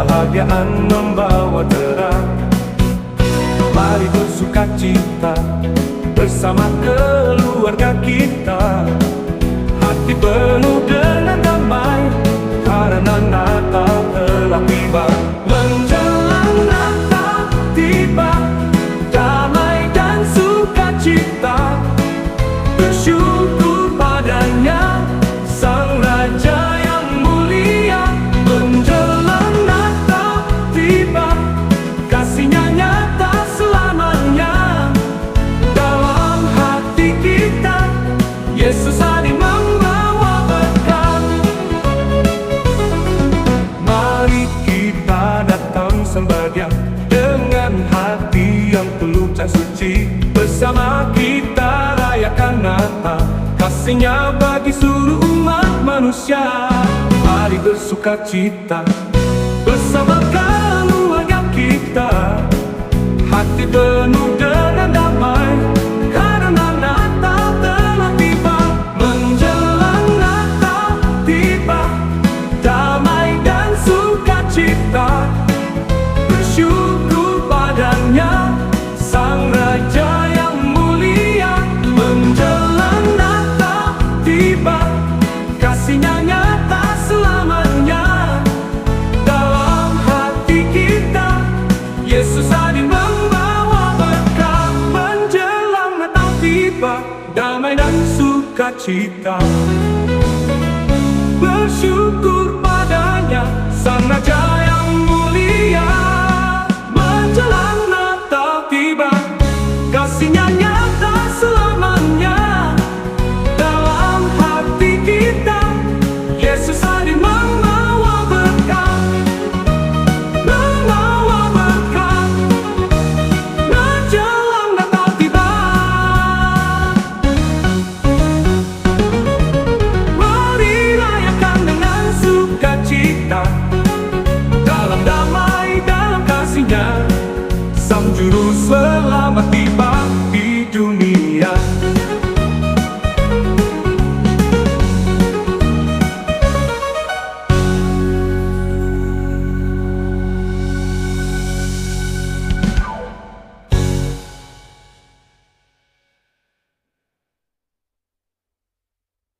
kebahagiaan membawa terang. Mari bersukacita bersama keluarga kita, hati penuh dengan damai karena Natal telah tiba. Menjelang Natal tiba, damai dan sukacita, bersyukur padanya Sang Raja yang mulia. Menjelang Natal tiba, kasih-Nya nyata selamanya dalam hati kita. Yesus hadir membawa berkat. Mari kita datang sembahyang dengan hati yang penuh dan suci. Bersama kita rayakan Natal, kasih-Nya bagi seluruh umat manusia. Mari bersukacita bersama keluarga kita, hati penuh dengan damai karena Natal telah tiba. Menjelang Natal tiba, damai dan sukacita, bersyukur padanya Sang Raja yang mulia. Menjelang Natal tiba, kasih-Nya nyata selamanya dalam hati kita. Yesus hadir membawa berkat. Menjelang Natal tiba, damai dan sukacita, bersyukur